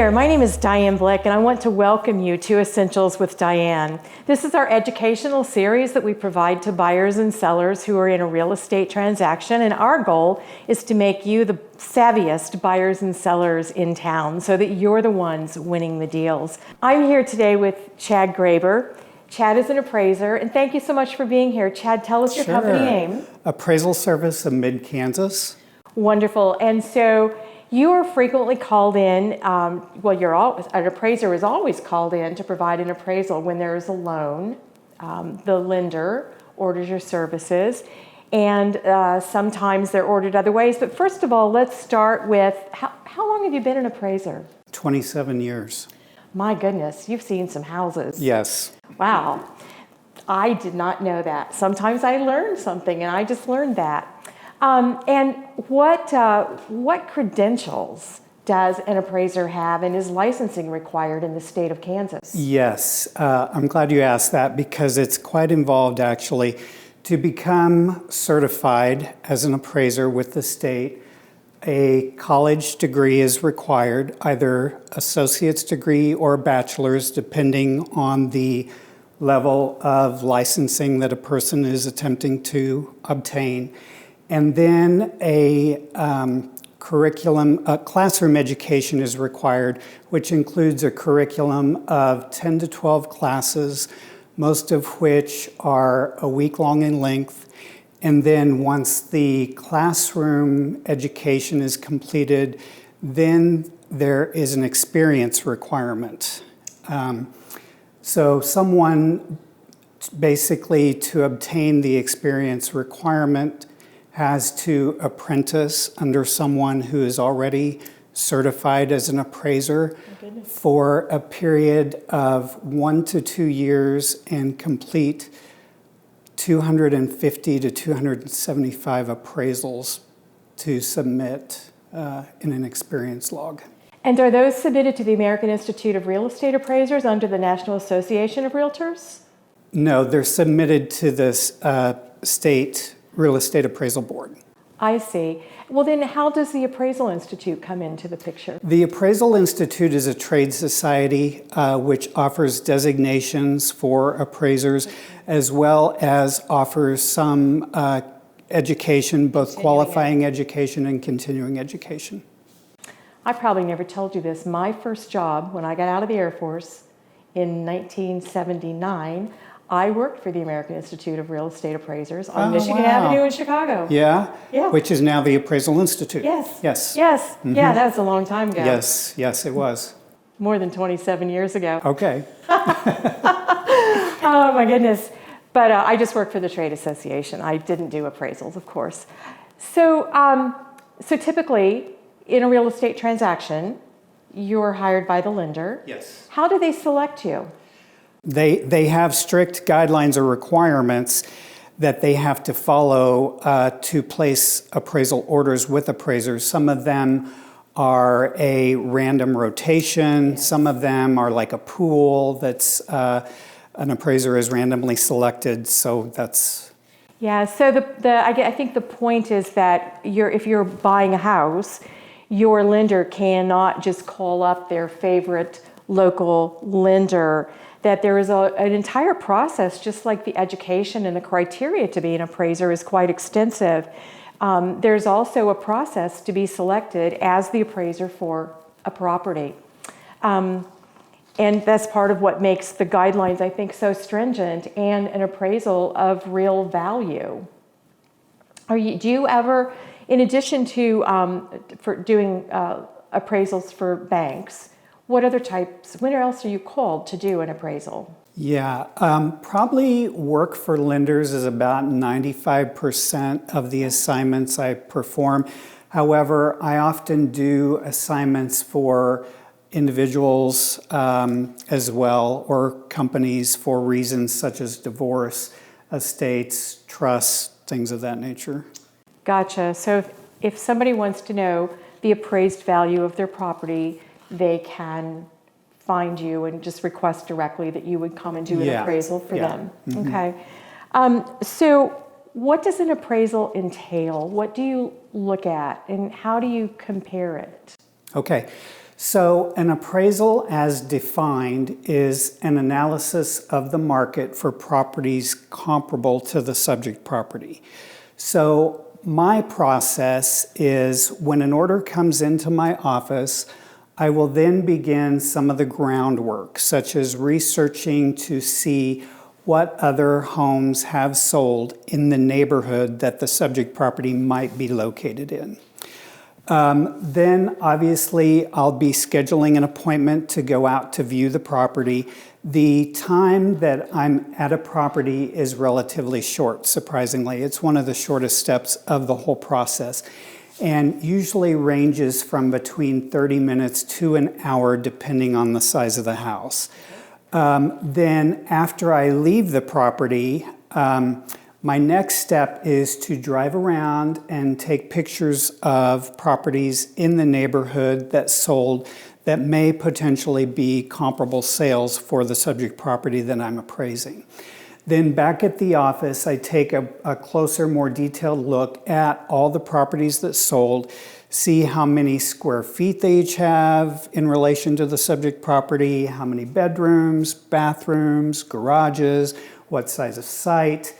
there, my name is Dianne Blick, and I want to welcome you to Essentials with Dianne. This is our educational series that we provide to buyers and sellers who are in a real estate transaction, and our goal is to make you the savviest buyers and sellers in town so that you're the ones winning the deals. I'm here today with Chad Graber. Chad is an appraiser, and thank you so much for being here. Chad, tell us your company name. Appraisal Service of Mid-Kansas. Wonderful. And so you are frequently called in, an appraiser is always called in to provide an appraisal when there is a loan. The lender orders your services, and sometimes they're ordered other ways. But first of all, let's start with, how long have you been an appraiser? 27 years. My goodness, you've seen some houses. Yes. Wow. I did not know that. Sometimes I learn something, and I just learned that. And what credentials does an appraiser have, and is licensing required in the state of Kansas? Yes, I'm glad you asked that because it's quite involved actually. To become certified as an appraiser with the state, a college degree is required, either associate's degree or bachelor's, depending on the level of licensing that a person is attempting to obtain. And then a classroom education is required, which includes a curriculum of 10 to 12 classes, most of which are a week long in length. And then once the classroom education is completed, then there is an experience requirement. So someone basically, to obtain the experience requirement, has to apprentice under someone who is already certified as an appraiser for a period of 1 to 2 years and complete 250 to 275 appraisals to submit in an experience log. And are those submitted to the American Institute of Real Estate Appraisers under the National Association of Realtors? No, they're submitted to this state Real Estate Appraisal Board. I see. Well, then how does the Appraisal Institute come into the picture? The Appraisal Institute is a trade society which offers designations for appraisers, as well as offers some education, both qualifying education and continuing education. I probably never told you this. My first job when I got out of the Air Force in 1979, I worked for the American Institute of Real Estate Appraisers on Michigan Avenue in Chicago. Yeah? Which is now the Appraisal Institute. Yes. Yes. Yes. Mm-hmm. Yeah, that was a long time ago. Yes, yes, it was. More than 27 years ago. Okay. Oh, my goodness. But I just worked for the trade association. I didn't do appraisals, of course. So, so typically, in a real estate transaction, you're hired by the lender. Yes. How do they select you? They have strict guidelines or requirements that they have to follow to place appraisal orders with appraisers. Some of them are a random rotation. Yes. Some of them are like a pool that's an appraiser is randomly selected. So that's... Yeah, so I think the point is that if you're buying a house, your lender cannot just call up their favorite local lender, that there is an entire process, just like the education and the criteria to be an appraiser is quite extensive. There's also a process to be selected as the appraiser for a property. And that's part of what makes the guidelines, I think, so stringent and an appraisal of real value. Do you ever, in addition to for doing appraisals for banks, what other types, when else are you called to do an appraisal? Yeah, probably work for lenders is about 95% of the assignments I perform. However, I often do assignments for individuals as well, or companies for reasons such as divorce, estates, trusts, things of that nature. Gotcha. So if somebody wants to know the appraised value of their property, they can find you and just request directly that you would come and do an appraisal for them. Mm-hmm. Okay. So what does an appraisal entail? What do you look at and how do you compare it? Okay. So an appraisal as defined is an analysis of the market for properties comparable to the subject property. So my process is when an order comes into my office, I will then begin some of the groundwork, such as researching to see what other homes have sold in the neighborhood that the subject property might be located in. Then obviously I'll be scheduling an appointment to go out to view the property. The time that I'm at a property is relatively short, surprisingly. It's one of the shortest steps of the whole process, and usually ranges from between 30 minutes to an hour depending on the size of the house. Then after I leave the property, my next step is to drive around and take pictures of properties in the neighborhood that sold that may potentially be comparable sales for the subject property that I'm appraising. Then back at the office, I take a closer, more detailed look at all the properties that sold, see how many square feet they each have in relation to the subject property, how many bedrooms, bathrooms, garages, what size of site,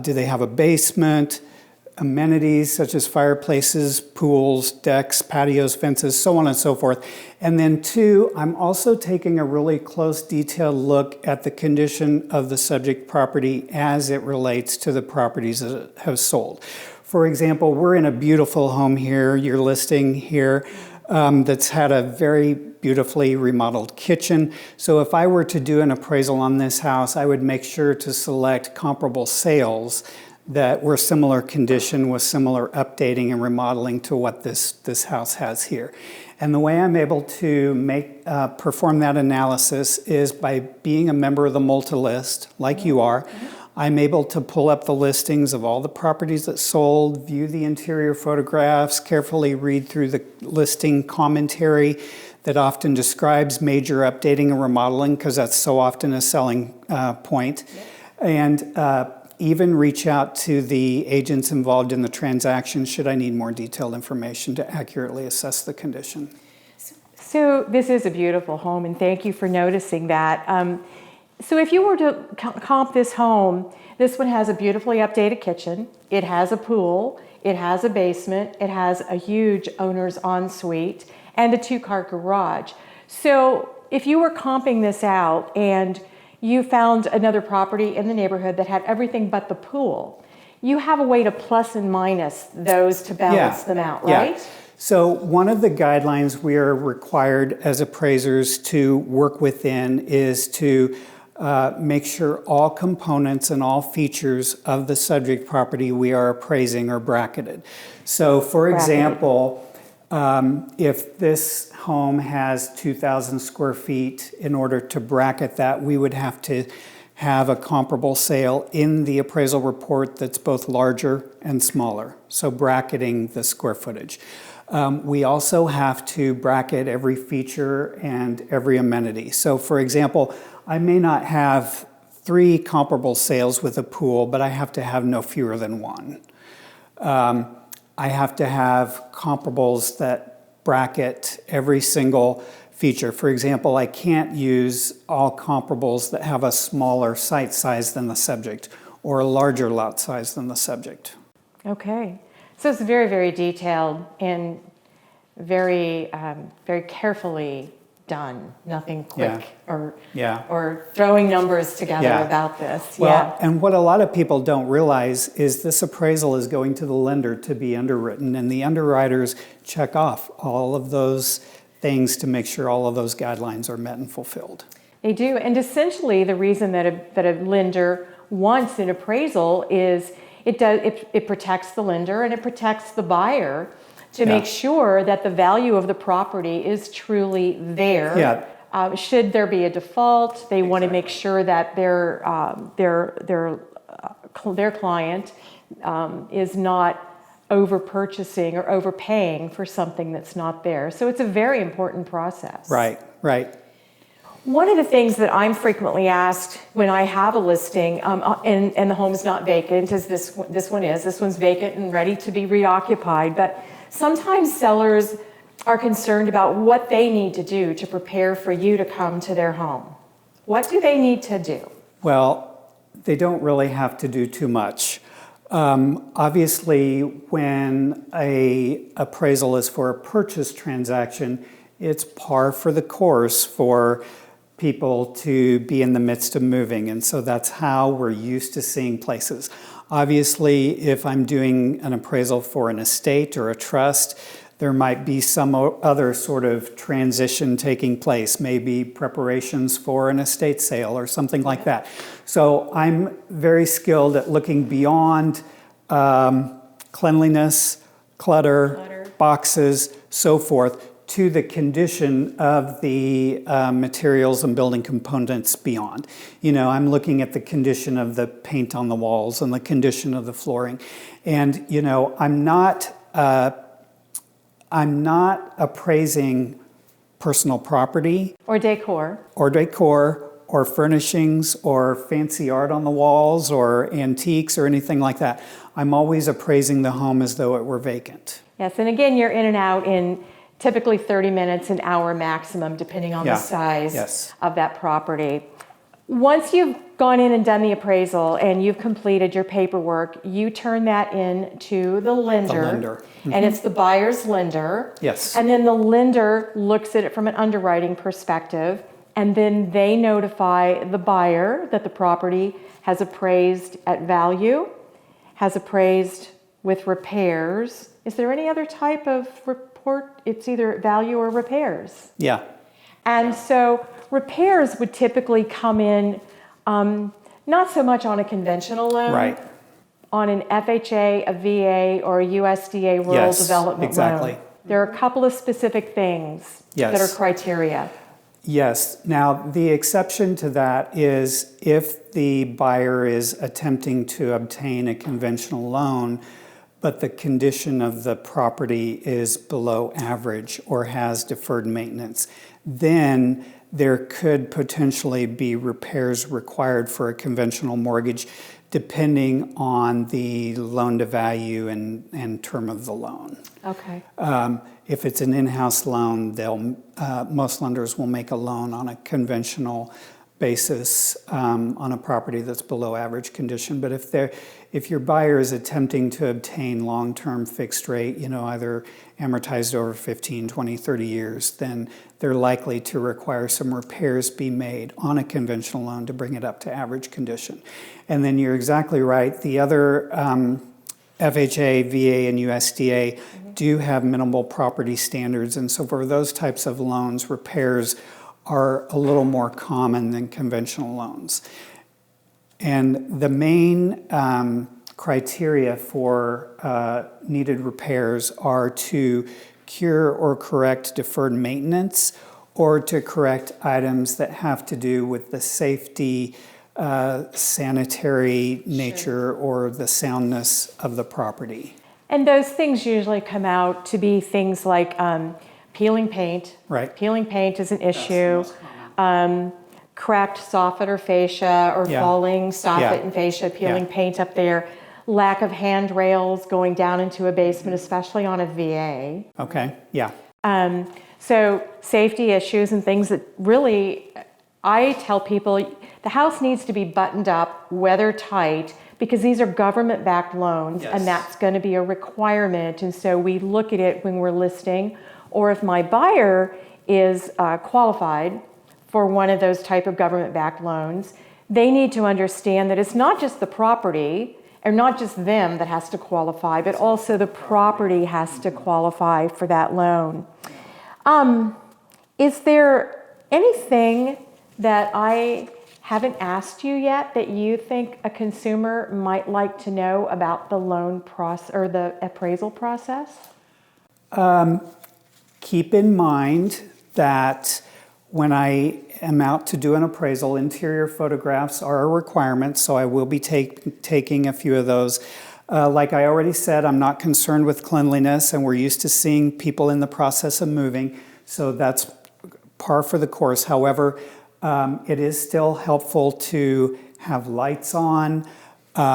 do they have a basement, amenities such as fireplaces, pools, decks, patios, fences, so on and so forth. And then two, I'm also taking a really close detailed look at the condition of the subject property as it relates to the properties that have sold. For example, we're in a beautiful home here, you're listing here, that's had a very beautifully remodeled kitchen. So if I were to do an appraisal on this house, I would make sure to select comparable sales that were similar condition with similar updating and remodeling to what this house has here. And the way I'm able to perform that analysis is by being a member of the multi-list, like you are. I'm able to pull up the listings of all the properties that sold, view the interior photographs, carefully read through the listing commentary that often describes major updating and remodeling, because that's so often a selling point. And even reach out to the agents involved in the transaction should I need more detailed information to accurately assess the condition. So this is a beautiful home, and thank you for noticing that. So if you were to comp this home, this one has a beautifully updated kitchen, it has a pool, it has a basement, it has a huge owner's ensuite, and a 2-car garage. So if you were comping this out and you found another property in the neighborhood that had everything but the pool, you have a way to plus and minus those to balance them out, right? Yeah. So one of the guidelines we are required as appraisers to work within is to make sure all components and all features of the subject property we are appraising are bracketed. So for example, if this home has 2,000 square feet, in order to bracket that, we would have to have a comparable sale in the appraisal report that's both larger and smaller, so bracketing the square footage. We also have to bracket every feature and every amenity. So for example, I may not have 3 comparable sales with a pool, but I have to have no fewer than 1. I have to have comparables that bracket every single feature. For example, I can't use all comparables that have a smaller site size than the subject or a larger lot size than the subject. Okay. So it's very, very detailed and very, very carefully done. Nothing quick or throwing numbers together about this. Well, and what a lot of people don't realize is this appraisal is going to the lender to be underwritten, and the underwriters check off all of those things to make sure all of those guidelines are met and fulfilled. They do, and essentially the reason that a lender wants an appraisal is it protects the lender and it protects the buyer to make sure that the value of the property is truly there. Yeah. Should there be a default, they want to make sure that their client is not over purchasing or overpaying for something that's not there. So it's a very important process. Right, right. One of the things that I'm frequently asked when I have a listing and the home is not vacant, as this one's vacant and ready to be reoccupied, but sometimes sellers are concerned about what they need to do to prepare for you to come to their home. What do they need to do? Well, they don't really have to do too much. Obviously, when a appraisal is for a purchase transaction, it's par for the course for people to be in the midst of moving, and so that's how we're used to seeing places. Obviously, if I'm doing an appraisal for an estate or a trust, there might be some other sort of transition taking place, maybe preparations for an estate sale or something like that. So I'm very skilled at looking beyond cleanliness, clutter, boxes, so forth, to the condition of the materials and building components beyond. You know, I'm looking at the condition of the paint on the walls and the condition of the flooring. And, you know, I'm not appraising personal property. Or decor. Or furnishings or fancy art on the walls or antiques or anything like that. I'm always appraising the home as though it were vacant. Yes, and again, you're in and out in typically 30 minutes, an hour maximum, depending on the size of that property. Once you've gone in and done the appraisal and you've completed your paperwork, you turn that in to the lender. And it's the buyer's lender. Yes. And then the lender looks at it from an underwriting perspective, and then they notify the buyer that the property has appraised at value, has appraised with repairs. Is there any other type of report? It's either value or repairs. Yeah. And so repairs would typically come in not so much on a conventional loan, Right. on an FHA, a VA, or a USDA rural development loan. There are a couple of specific things that are criteria. Yes. Now, the exception to that is if the buyer is attempting to obtain a conventional loan, but the condition of the property is below average or has deferred maintenance, then there could potentially be repairs required for a conventional mortgage depending on the loan to value and term of the loan. Okay. If it's an in-house loan, most lenders will make a loan on a conventional basis on a property that's below average condition. But if your buyer is attempting to obtain long-term fixed rate, you know, either amortized over 15, 20, 30 years, then they're likely to require some repairs be made on a conventional loan to bring it up to average condition. And then you're exactly right. The other FHA, VA, and USDA do have minimal property standards. And so for those types of loans, repairs are a little more common than conventional loans. And the main criteria for needed repairs are to cure or correct deferred maintenance or to correct items that have to do with the safety, sanitary nature or the soundness of the property. And those things usually come out to be things like peeling paint. Right. Peeling paint is an issue. Cracked soffit or fascia or falling soffit and fascia, peeling paint up there. Lack of handrails going down into a basement, especially on a VA. Okay, yeah. So safety issues and things that really, I tell people, the house needs to be buttoned up, weather tight, because these are government-backed loans, and that's going to be a requirement. And so we look at it when we're listing, or if my buyer is qualified for one of those type of government-backed loans, they need to understand that it's not just the property, or not just them that has to qualify, but also the property has to qualify for that loan. Is there anything that I haven't asked you yet that you think a consumer might like to know about the loan process or the appraisal process? Keep in mind that when I am out to do an appraisal, interior photographs are a requirement, so I will be taking a few of those. Like I already said, I'm not concerned with cleanliness, and we're used to seeing people in the process of moving, so that's par for the course. However, it is still helpful to have lights on,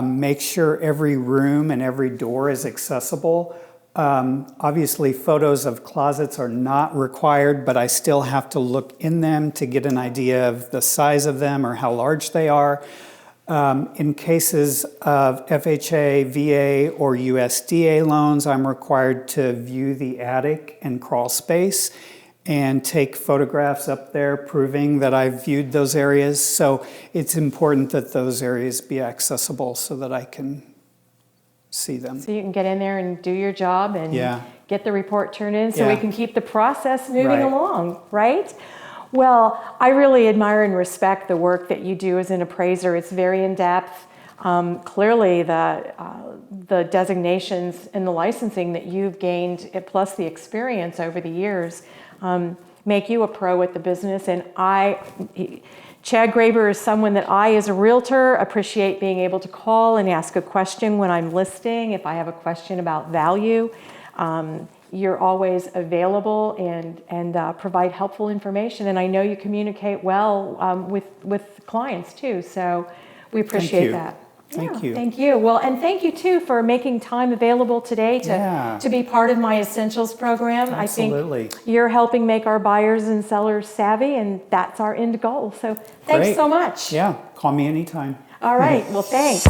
make sure every room and every door is accessible. Obviously, photos of closets are not required, but I still have to look in them to get an idea of the size of them or how large they are. In cases of FHA, VA, or USDA loans, I'm required to view the attic and crawl space and take photographs up there proving that I've viewed those areas. So it's important that those areas be accessible so that I can see them. So you can get in there and do your job and Yeah. get the report turned in so we Yeah. can keep the process moving Right. along, right? Well, I really admire and respect the work that you do as an appraiser. It's very in-depth. Clearly, the designations and the licensing that you've gained, plus the experience over the years, make you a pro at the business. And Chad Graber is someone that I, as a realtor, appreciate being able to call and ask a question when I'm listing. If I have a question about value, you're always available and provide helpful information. And I know you communicate well with clients too. So we appreciate that. Thank you. Thank you. Well, and thank you too for making time available today to be part of my Essentials program. Absolutely. I think you're helping make our buyers and sellers savvy, and that's our end goal. So thanks Great. so much. Yeah, call me anytime. All right. Well, thanks.